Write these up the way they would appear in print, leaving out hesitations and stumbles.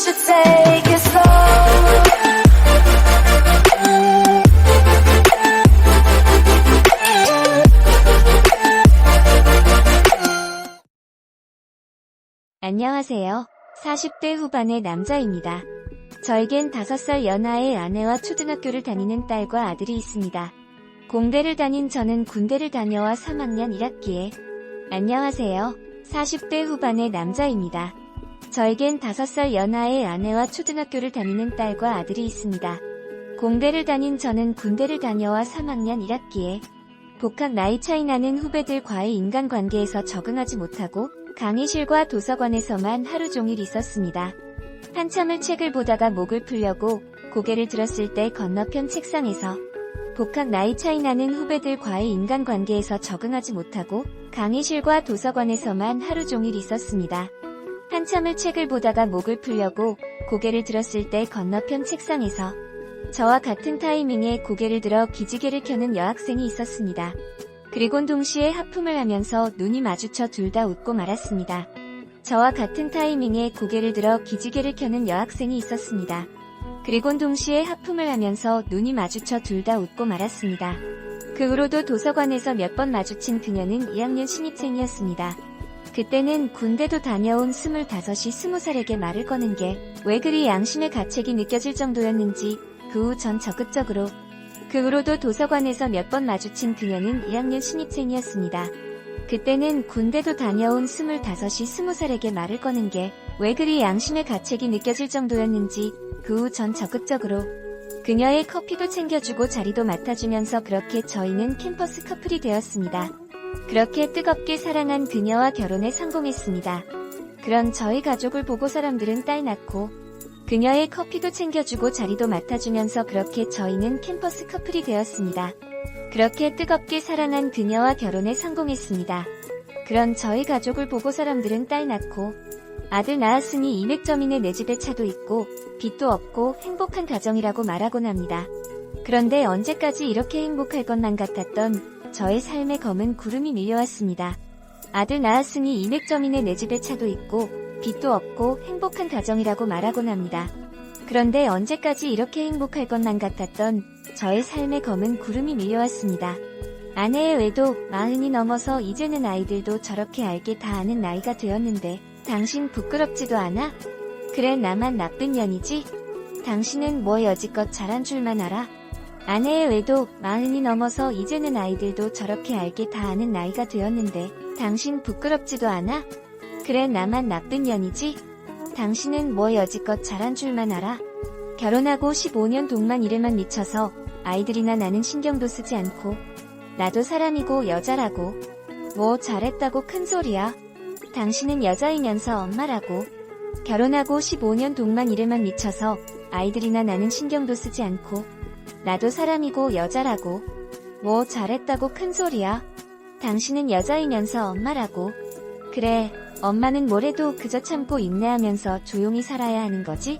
should take it slow. 안녕하세요. 40대 후반의 남자입니다. 저에겐 5살 연하의 아내와 초등학교를 다니는 딸과 아들이 있습니다. 공대를 다닌 저는 군대를 다녀와 3학년 1학기에 안녕하세요. 40대 후반의 남자입니다. 저에겐 5살 연하의 아내와 초등학교를 다니는 딸과 아들이 있습니다. 공대를 다닌 저는 군대를 다녀와 3학년 1학기에 복학 나이 차이 나는 후배들과의 인간관계에서 적응하지 못하고 강의실과 도서관에서만 하루 종일 있었습니다. 한참을 책을 보다가 목을 풀려고 고개를 들었을 때 건너편 책상에서 복학 나이 차이 나는 후배들과의 인간관계에서 적응하지 못하고 강의실과 도서관에서만 하루 종일 있었습니다. 한참을 책을 보다가 목을 풀려고 고개를 들었을 때 건너편 책상에서 저와 같은 타이밍에 고개를 들어 기지개를 켜는 여학생이 있었습니다. 그리곤 동시에 하품을 하면서 눈이 마주쳐 둘 다 웃고 말았습니다. 저와 같은 타이밍에 고개를 들어 기지개를 켜는 여학생이 있었습니다. 그리곤 동시에 하품을 하면서 눈이 마주쳐 둘 다 웃고 말았습니다. 그 후로도 도서관에서 몇 번 마주친 그녀는 2학년 신입생이었습니다. 그때는 군대도 다녀온 25이 20살에게 말을 거는 게 왜 그리 양심의 가책이 느껴질 정도였는지 그 후 전 적극적으로 그 후로도 도서관에서 몇 번 마주친 그녀는 2학년 신입생이었습니다. 그때는 군대도 다녀온 25이 20살에게 말을 거는 게 왜 그리 양심의 가책이 느껴질 정도였는지 그 후 전 적극적으로 그녀의 커피도 챙겨주고 자리도 맡아주면서 그렇게 저희는 캠퍼스 커플이 되었습니다. 그렇게 뜨겁게 사랑한 그녀와 결혼에 성공했습니다. 그런 저희 가족을 보고 사람들은 딸 낳고 그녀의 커피도 챙겨주고 자리도 맡아주면서 그렇게 저희는 캠퍼스 커플이 되었습니다. 그렇게 뜨겁게 사랑한 그녀와 결혼에 성공했습니다. 그런 저희 가족을 보고 사람들은 딸 낳고 아들 낳았으니 200점이네 내 집에 차도 있고 빚도 없고 행복한 가정이라고 말하곤 합니다. 그런데 언제까지 이렇게 행복할 것만 같았던 저의 삶에 검은 구름이 밀려왔습니다. 아들 낳았으니 200점이네 내 집에 차도 있고 빚도 없고 행복한 가정이라고 말하곤 합니다. 그런데 언제까지 이렇게 행복할 것만 같았던 저의 삶에 검은 구름이 밀려왔습니다. 아내의 외도 40이 넘어서 이제는 아이들도 저렇게 알게 다 아는 나이가 되었는데 당신 부끄럽지도 않아? 그래 나만 나쁜 년이지? 당신은 뭐 여지껏 잘한 줄만 알아? 아내의 외도 40이 넘어서 이제는 아이들도 저렇게 알게 다 아는 나이가 되었는데 당신 부끄럽지도 않아? 그래 나만 나쁜 년이지? 당신은 뭐 여지껏 잘한 줄만 알아? 결혼하고 15년 동만 일에만 미쳐서 아이들이나 나는 신경도 쓰지 않고 나도 사람이고 여자라고 뭐 잘했다고 큰소리야. 당신은 여자이면서 엄마라고 결혼하고 15년 동만 일에만 미쳐서 아이들이나 나는 신경도 쓰지 않고 나도 사람이고 여자라고 뭐 잘했다고 큰소리야. 당신은 여자이면서 엄마라고 그래 엄마는 뭐래도 그저 참고 인내하면서 조용히 살아야 하는 거지?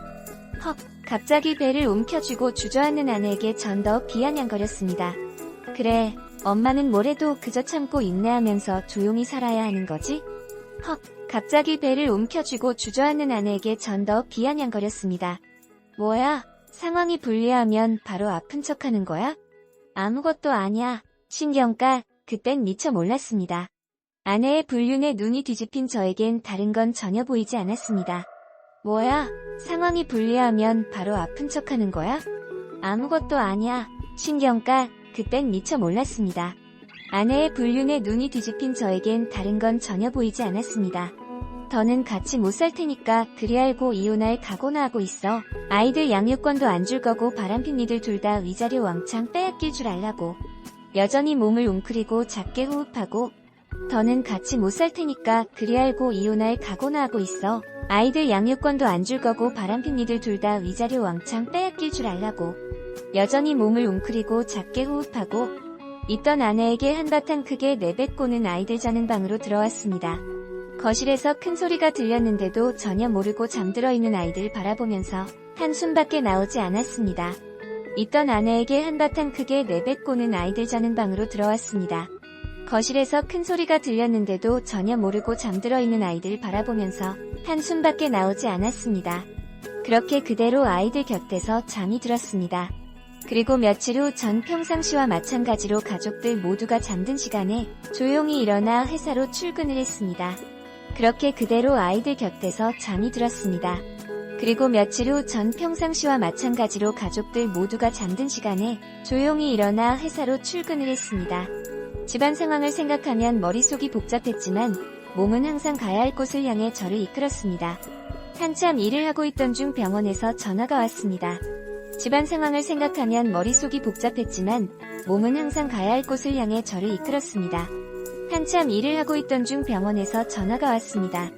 헉 갑자기 배를 움켜쥐고 주저앉는 아내에게 전 더욱 비아냥거렸습니다. 그래 엄마는 뭐래도 그저 참고 인내하면서 조용히 살아야 하는 거지? 헉 갑자기 배를 움켜쥐고 주저앉는 아내에게 전 더욱 비아냥거렸습니다. 뭐야 상황이 불리하면 바로 아픈 척하는 거야? 아무것도 아냐 신경까 그땐 미처 몰랐습니다. 아내의 불륜에 눈이 뒤집힌 저에겐 다른 건 전혀 보이지 않았습니다. 뭐야? 상황이 불리하면 바로 아픈 척하는 거야? 아무것도 아냐. 신경까? 그땐 미처 몰랐습니다. 아내의 불륜에 눈이 뒤집힌 저에겐 다른 건 전혀 보이지 않았습니다. 더는 같이 못 살 테니까 그리 알고 이혼할 각오나 하고 있어. 아이들 양육권도 안 줄 거고 바람핀 니들 둘 다 위자료 왕창 빼앗길 줄 알라고. 여전히 몸을 웅크리고 작게 호흡하고 더는 같이 못 살 테니까 그리 알고 이혼할 각오나 하고 있어. 아이들 양육권도 안 줄 거고 바람핀 니들 둘 다 위자료 왕창 빼앗길 줄 알라고. 여전히 몸을 웅크리고 작게 호흡하고 있던 아내에게 한바탕 크게 내뱉고는 아이들 자는 방으로 들어왔습니다. 거실에서 큰 소리가 들렸는데도 전혀 모르고 잠들어 있는 아이들 바라보면서 한숨밖에 나오지 않았습니다. 있던 아내에게 한바탕 크게 내뱉고는 아이들 자는 방으로 들어왔습니다. 거실에서 큰 소리가 들렸는데도 전혀 모르고 잠들어 있는 아이들 바라보면서 한숨밖에 나오지 않았습니다. 그렇게 그대로 아이들 곁에서 잠이 들었습니다. 그리고 며칠 후 전 평상시와 마찬가지로 가족들 모두가 잠든 시간에 조용히 일어나 회사로 출근을 했습니다. 그렇게 그대로 아이들 곁에서 잠이 들었습니다. 그리고 며칠 후 전 평상시와 마찬가지로 가족들 모두가 잠든 시간에 조용히 일어나 회사로 출근을 했습니다. 집안 상황을 생각하면 머릿속이 복잡했지만 몸은 항상 가야 할 곳을 향해 저를 이끌었습니다. 한참 일을 하고 있던 중 병원에서 전화가 왔습니다. 집안 상황을 생각하면 머릿속이 복잡했지만 몸은 항상 가야 할 곳을 향해 저를 이끌었습니다. 한참 일을 하고 있던 중 병원에서 전화가 왔습니다.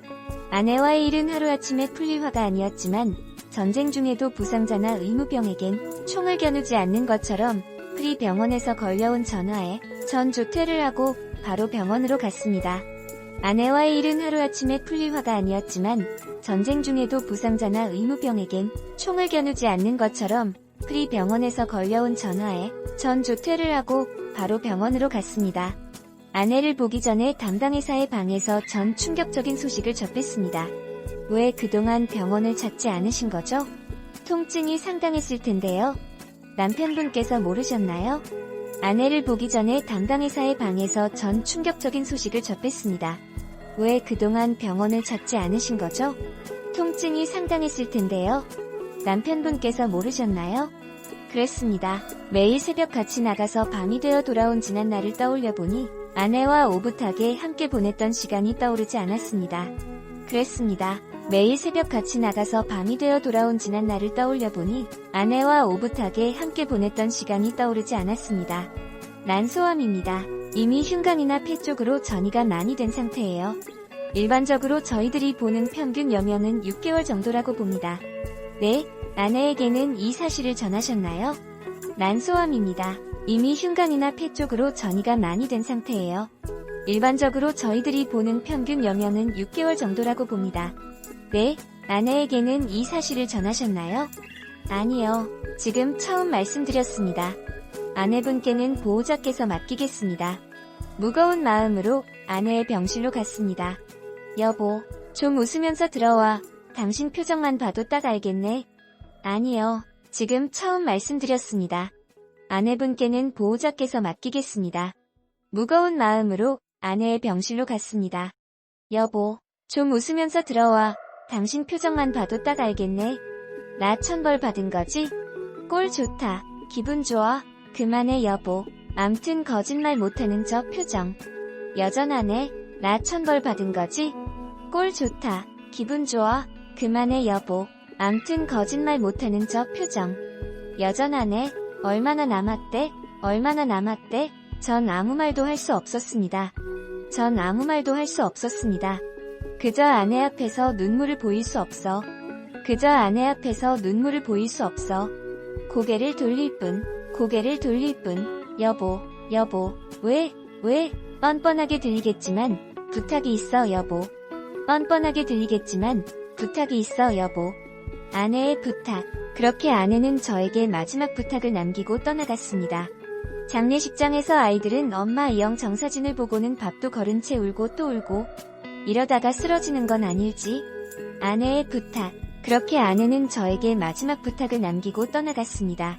아내와의 일은 하루아침에 풀릴 화가 아니었지만 전쟁 중에도 부상자나 의무병에겐 총을 겨누지 않는 것처럼 프리 병원에서 걸려온 전화에 전 조퇴를 하고 바로 병원으로 갔습니다. 아내와의 일은 하루아침에 풀릴 화가 아니었지만 전쟁 중에도 부상자나 의무병에겐 총을 겨누지 않는 것처럼 프리 병원에서 걸려온 전화에 전 조퇴를 하고 바로 병원으로 갔습니다. 아내를 보기 전에 담당 회사의 방에서 전 충격적인 소식을 접했습니다. 왜 그동안 병원을 찾지 않으신 거죠? 통증이 상당했을 텐데요. 남편분께서 모르셨나요? 아내를 보기 전에 담당 회사의 방에서 전 충격적인 소식을 접했습니다. 왜 그동안 병원을 찾지 않으신 거죠? 통증이 상당했을 텐데요. 남편분께서 모르셨나요? 그랬습니다. 매일 새벽 같이 나가서 밤이 되어 돌아온 지난 날을 떠올려보니 아내와 오붓하게 함께 보냈던 시간이 떠오르지 않았습니다. 그랬습니다. 매일 새벽 같이 나가서 밤이 되어 돌아온 지난 날을 떠올려보니 아내와 오붓하게 함께 보냈던 시간이 떠오르지 않았습니다. 난소암입니다. 이미 흉관이나 폐 쪽으로 전이가 많이 된 상태예요. 일반적으로 저희들이 보는 평균 여명은 6개월 정도라고 봅니다. 네, 아내에게는 이 사실을 전하셨나요? 난소암입니다. 이미 흉관이나 폐 쪽으로 전이가 많이 된 상태예요. 일반적으로 저희들이 보는 평균 여명은 6개월 정도라고 봅니다. 네, 아내에게는 이 사실을 전하셨나요? 아니요, 지금 처음 말씀드렸습니다. 아내분께는 보호자께서 맡기겠습니다. 무거운 마음으로 아내의 병실로 갔습니다. 여보, 좀 웃으면서 들어와. 당신 표정만 봐도 딱 알겠네. 아니요, 지금 처음 말씀드렸습니다. 아내분께는 보호자께서 맡기겠습니다. 무거운 마음으로 아내의 병실로 갔습니다. 여보, 좀 웃으면서 들어와. 당신 표정만 봐도 딱 알겠네. 나 천벌 받은 거지? 꼴 좋다. 기분 좋아. 그만해 여보. 암튼 거짓말 못하는 저 표정. 여전하네. 나 천벌 받은 거지? 꼴 좋다. 기분 좋아. 그만해 여보. 암튼 거짓말 못하는 저 표정. 여전하네. 얼마나 남았대? 얼마나 남았대? 전 아무 말도 할 수 없었습니다. 전 아무 말도 할 수 없었습니다. 그저 아내 앞에서 눈물을 보일 수 없어. 그저 아내 앞에서 눈물을 보일 수 없어. 고개를 돌릴 뿐, 고개를 돌릴 뿐. 여보, 여보, 왜, 뻔뻔하게 들리겠지만 부탁이 있어 여보. 뻔뻔하게 들리겠지만 부탁이 있어 여보. 아내의 부탁. 그렇게 아내는 저에게 마지막 부탁을 남기고 떠나갔습니다. 장례식장에서 아이들은 엄마 이영 정사진을 보고는 밥도 거른 채 울고 또 울고. 이러다가 쓰러지는 건 아닐지. 아내의 부탁. 그렇게 아내는 저에게 마지막 부탁을 남기고 떠나갔습니다.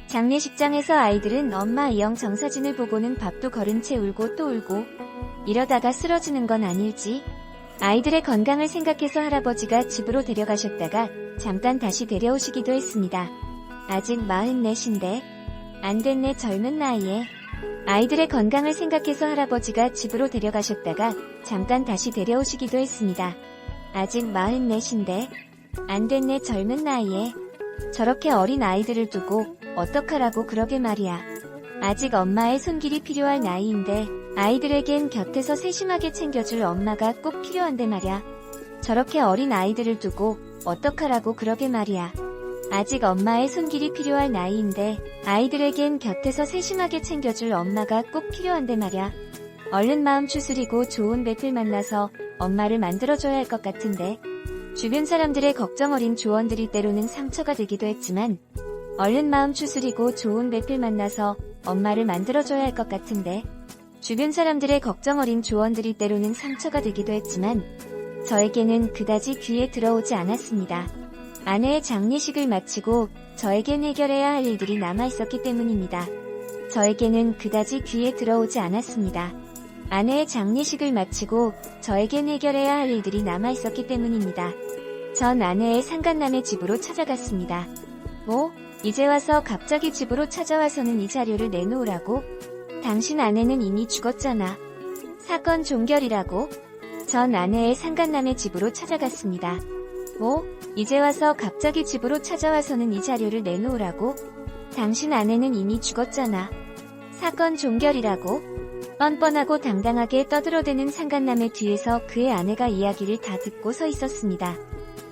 장례식장에서 아이들은 엄마 이영 정사진을 보고는 밥도 거른 채 울고 또 울고. 이러다가 쓰러지는 건 아닐지. 아이들의 건강을 생각해서 할아버지가 집으로 데려가셨다가 잠깐 다시 데려오시기도 했습니다. 아직 44인데. 안 됐네 젊은 나이에. 아이들의 건강을 생각해서 할아버지가 집으로 데려가셨다가 잠깐 다시 데려오시기도 했습니다. 아직 44인데. 안 됐네 젊은 나이에. 저렇게 어린 아이들을 두고 어떡하라고 그러게 말이야. 아직 엄마의 손길이 필요할 나이인데 아이들에겐 곁에서 세심하게 챙겨줄 엄마가 꼭 필요한데 말야. 저렇게 어린 아이들을 두고 어떡하라고 그러게 말이야. 아직 엄마의 손길이 필요할 나이인데 아이들에겐 곁에서 세심하게 챙겨줄 엄마가 꼭 필요한데 말야. 얼른 마음 추스리고 좋은 배필 만나서 엄마를 만들어줘야 할 것 같은데. 주변 사람들의 걱정 어린 조언들이 때로는 상처가 되기도 했지만 얼른 마음 추스리고 좋은 배필 만나서 엄마를 만들어줘야 할 것 같은데. 주변 사람들의 걱정 어린 조언들이 때로는 상처가 되기도 했지만 저에게는 그다지 귀에 들어오지 않았습니다. 아내의 장례식을 마치고 저에겐 해결해야 할 일들이 남아있었기 때문입니다. 저에게는 그다지 귀에 들어오지 않았습니다. 아내의 장례식을 마치고 저에겐 해결해야 할 일들이 남아있었기 때문입니다. 전 아내의 상간남의 집으로 찾아갔습니다. 뭐? 이제 와서 갑자기 집으로 찾아와서는 이 자료를 내놓으라고? 당신 아내는 이미 죽었잖아. 사건 종결이라고? 전 아내의 상간남의 집으로 찾아갔습니다. 뭐? 이제 와서 갑자기 집으로 찾아와서는 이 자료를 내놓으라고? 당신 아내는 이미 죽었잖아. 사건 종결이라고? 뻔뻔하고 당당하게 떠들어대는 상간남의 뒤에서 그의 아내가 이야기를 다 듣고 서 있었습니다.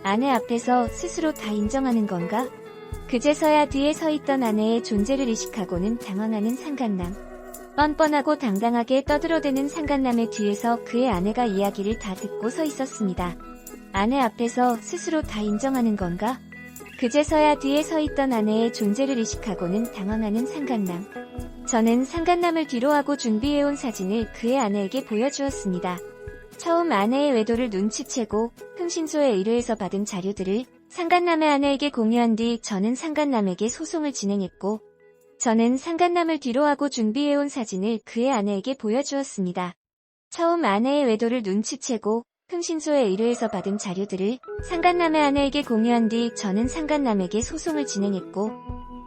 아내 앞에서 스스로 다 인정하는 건가? 그제서야 뒤에 서 있던 아내의 존재를 의식하고는 당황하는 상간남. 뻔뻔하고 당당하게 떠들어대는 상간남의 뒤에서 그의 아내가 이야기를 다 듣고 서 있었습니다. 아내 앞에서 스스로 다 인정하는 건가? 그제서야 뒤에 서 있던 아내의 존재를 의식하고는 당황하는 상간남. 저는 상간남을 뒤로하고 준비해온 사진을 그의 아내에게 보여주었습니다. 처음 아내의 외도를 눈치채고 흥신소에 의뢰해서 받은 자료들을 상간남의 아내에게 공유한 뒤 저는 상간남에게 소송을 진행했고, 저는 상간남을 뒤로하고 준비해온 사진을 그의 아내에게 보여주었습니다. 처음 아내의 외도를 눈치채고 흥신소에 의뢰해서 받은 자료들을 상간남의 아내에게 공유한 뒤 저는 상간남에게 소송을 진행했고,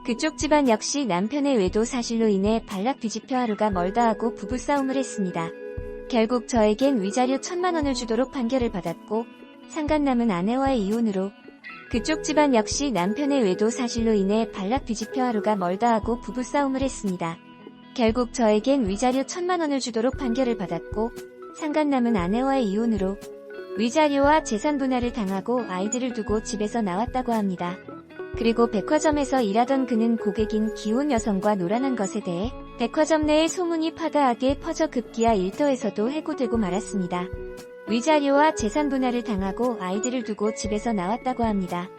그쪽 집안 역시 남편의 외도 사실로 인해 발락 뒤집혀 하루가 멀다 하고 부부싸움을 했습니다. 결국 저에겐 위자료 1,000만 원을 주도록 판결을 받았고, 상간남은 아내와의 이혼으로, 그쪽 집안 역시 남편의 외도 사실로 인해 발락 뒤집혀 하루가 멀다 하고 부부싸움을 했습니다. 결국 저에겐 위자료 1,000만 원을 주도록 판결을 받았고, 상간남은 아내와의 이혼으로 위자료와 재산 분할을 당하고 아이들을 두고 집에서 나왔다고 합니다. 그리고 백화점에서 일하던 그는 고객인 기혼 여성과 놀아난 것에 대해 백화점 내에 소문이 파다하게 퍼져 급기야 일터에서도 해고되고 말았습니다. 위자료와 재산 분할을 당하고 아이들을 두고 집에서 나왔다고 합니다.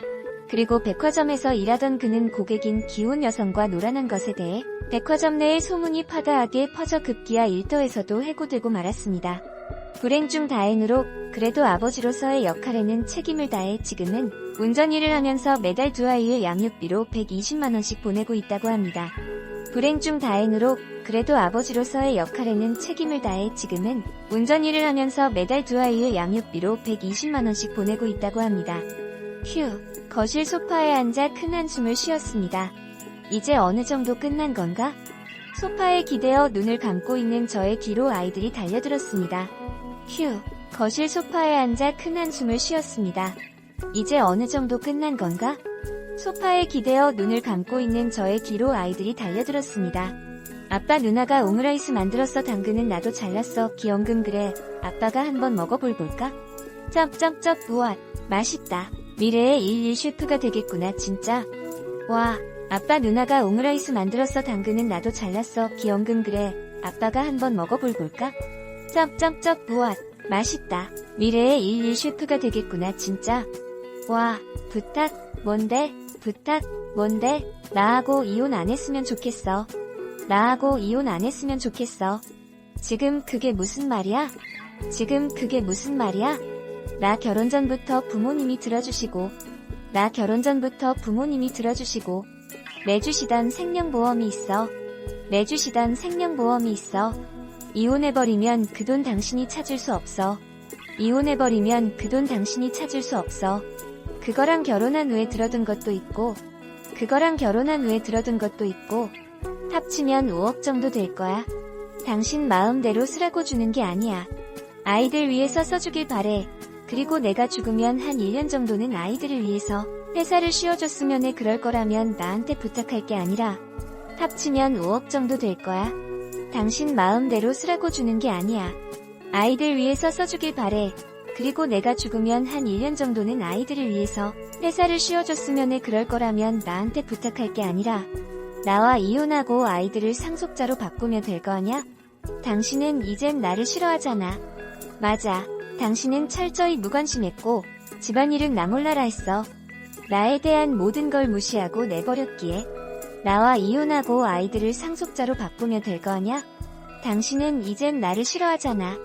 그리고 백화점에서 일하던 그는 고객인 기혼 여성과 놀아난 것에 대해 백화점 내에 소문이 파다하게 퍼져 급기야 일터에서도 해고되고 말았습니다. 불행 중 다행으로 그래도 아버지로서의 역할에는 책임을 다해 지금은 운전 일을 하면서 매달 두 아이의 양육비로 120만 원씩 보내고 있다고 합니다. 불행 중 다행으로 그래도 아버지로서의 역할에는 책임을 다해 지금은 운전 일을 하면서 매달 두 아이의 양육비로 120만 원씩 보내고 있다고 합니다. 휴, 거실 소파에 앉아 큰 한숨을 쉬었습니다. 이제 어느 정도 끝난 건가? 소파에 기대어 눈을 감고 있는 저의 뒤로 아이들이 달려들었습니다. 휴, 거실 소파에 앉아 큰 한숨을 쉬었습니다. 이제 어느 정도 끝난 건가? 소파에 기대어 눈을 감고 있는 저의 뒤로 아이들이 달려들었습니다. 아빠 누나가 오므라이스 만들었어. 당근은 나도 잘랐어. 기영금 그래. 아빠가 한번 먹어볼 볼까? 쩝쩝쩝 우와 맛있다. 미래의 11 셰프가 되겠구나 진짜. 와 아빠 누나가 오므라이스 만들었어. 당근은 나도 잘랐어. 기영금 그래. 아빠가 한번 먹어볼 볼까? 쩝쩝쩝 우와 맛있다. 미래의 11 셰프가 되겠구나 진짜. 와 부탁 뭔데? 부탁 뭔데? 나하고 이혼 안 했으면 좋겠어. 나하고 이혼 안 했으면 좋겠어. 지금 그게 무슨 말이야? 지금 그게 무슨 말이야? 나 결혼 전부터 부모님이 들어주시고 내주시던 생명보험이 있어. 내주시던 생명보험이 있어. 이혼해버리면 그 돈 당신이 찾을 수 없어. 이혼해버리면 그 돈 당신이 찾을 수 없어. 그거랑 결혼한 후에 들어둔 것도 있고 합치면 5억 정도 될 거야. 당신 마음대로 쓰라고 주는 게 아니야. 아이들 위해서 써주길 바래. 그리고 내가 죽으면 한 1년 정도는 아이들을 위해서 회사를 쉬어줬으면 해. 그럴 거라면 나한테 부탁할 게 아니라 합치면 5억 정도 될 거야. 당신 마음대로 쓰라고 주는 게 아니야. 아이들 위해서 써주길 바래. 그리고 내가 죽으면 한 1년 정도는 아이들을 위해서 회사를 쉬어줬으면 해. 그럴 거라면 나한테 부탁할 게 아니라 나와 이혼하고 아이들을 상속자로 바꾸면 될 거 아냐? 당신은 이젠 나를 싫어하잖아. 맞아. 당신은 철저히 무관심했고 집안일은 나 몰라라 했어. 나에 대한 모든 걸 무시하고 내버렸기에 나와 이혼하고 아이들을 상속자로 바꾸면 될 거 아냐? 당신은 이젠 나를 싫어하잖아.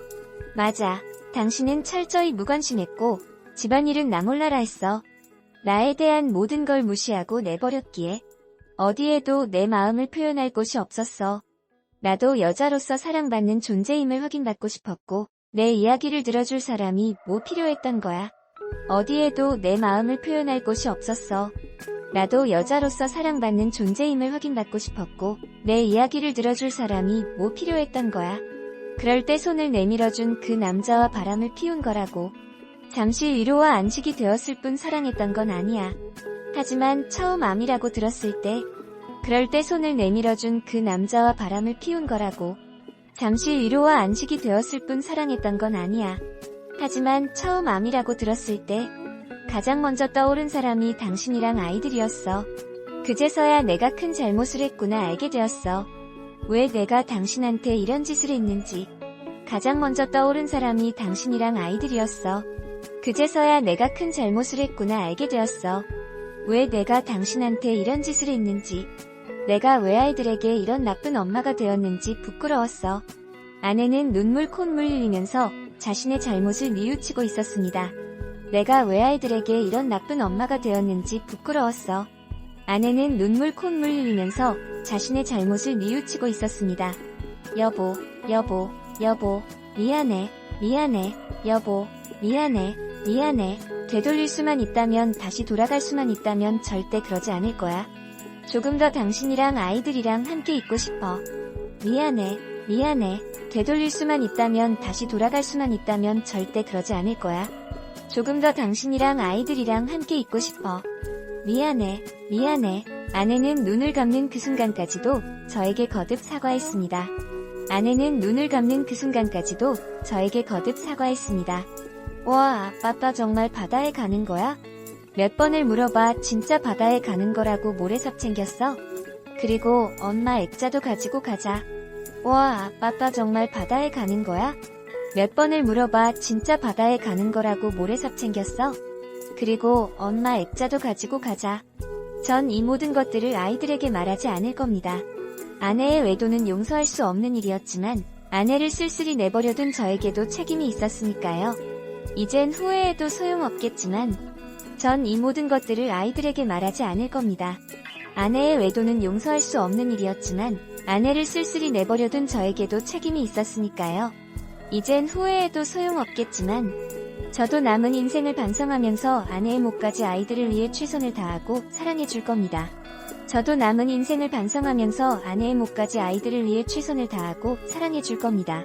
맞아. 당신은 철저히 무관심했고 집안일은 나 몰라라 했어. 나에 대한 모든 걸 무시하고 내버렸기에 어디에도 내 마음을 표현할 곳이 없었어. 나도 여자로서 사랑받는 존재임을 확인받고 싶었고 내 이야기를 들어줄 사람이 뭐 필요했던 거야. 어디에도 내 마음을 표현할 곳이 없었어. 나도 여자로서 사랑받는 존재임을 확인받고 싶었고 내 이야기를 들어줄 사람이 뭐 필요했던 거야. 그럴 때 손을 내밀어준 그 남자와 바람을 피운 거라고. 잠시 위로와 안식이 되었을 뿐 사랑했던 건 아니야. 하지만 처음 암이라고 들었을 때 그럴 때 손을 내밀어준 그 남자와 바람을 피운 거라고. 잠시 위로와 안식이 되었을 뿐 사랑했던 건 아니야. 하지만 처음 암이라고 들었을 때 가장 먼저 떠오른 사람이 당신이랑 아이들이었어. 그제서야 내가 큰 잘못을 했구나 알게 되었어. 왜 내가 당신한테 이런 짓을 했는지. 가장 먼저 떠오른 사람이 당신이랑 아이들이었어. 그제서야 내가 큰 잘못을 했구나 알게 되었어. 왜 내가 당신한테 이런 짓을 했는지. 내가 왜 아이들에게 이런 나쁜 엄마가 되었는지 부끄러웠어. 아내는 눈물 콧물 흘리면서 자신의 잘못을 뉘우치고 있었습니다. 내가 왜 아이들에게 이런 나쁜 엄마가 되었는지 부끄러웠어. 아내는 눈물 콧물 흘리면서 자신의 잘못을 뉘우치고 있었습니다. 여보, 여보, 여보, 미안해, 미안해, 여보, 미안해, 미안해. 되돌릴 수만 있다면 다시 돌아갈 수만 있다면 절대 그러지 않을 거야. 조금 더 당신이랑 아이들이랑 함께 있고 싶어. 미안해, 미안해. 되돌릴 수만 있다면 다시 돌아갈 수만 있다면 절대 그러지 않을 거야. 조금 더 당신이랑 아이들이랑 함께 있고 싶어. 미안해, 미안해. 아내는 눈을 감는 그 순간까지도 저에게 거듭 사과했습니다. 아내는 눈을 감는 그 순간까지도 저에게 거듭 사과했습니다. 와, 아빠 정말 바다에 가는 거야? 몇 번을 물어봐 진짜 바다에 가는 거라고 모래삽 챙겼어? 그리고 엄마 액자도 가지고 가자. 와, 아빠 정말 바다에 가는 거야? 몇 번을 물어봐 진짜 바다에 가는 거라고 모래삽 챙겼어? 그리고 엄마 액자도 가지고 가자. 전 이 모든 것들을 아이들에게 말하지 않을 겁니다. 아내의 외도는 용서할 수 없는 일이었지만 아내를 쓸쓸히 내버려둔 저에게도 책임이 있었으니까요. 이젠 후회해도 소용없겠지만 전 이 모든 것들을 아이들에게 말하지 않을 겁니다. 아내의 외도는 용서할 수 없는 일이었지만 아내를 쓸쓸히 내버려둔 저에게도 책임이 있었으니까요. 이젠 후회해도 소용없겠지만 저도 남은 인생을 반성하면서 아내의 몫까지 아이들을 위해 최선을 다하고 사랑해줄 겁니다. 저도 남은 인생을 반성하면서 아내의 몫까지 아이들을 위해 최선을 다하고 사랑해줄 겁니다.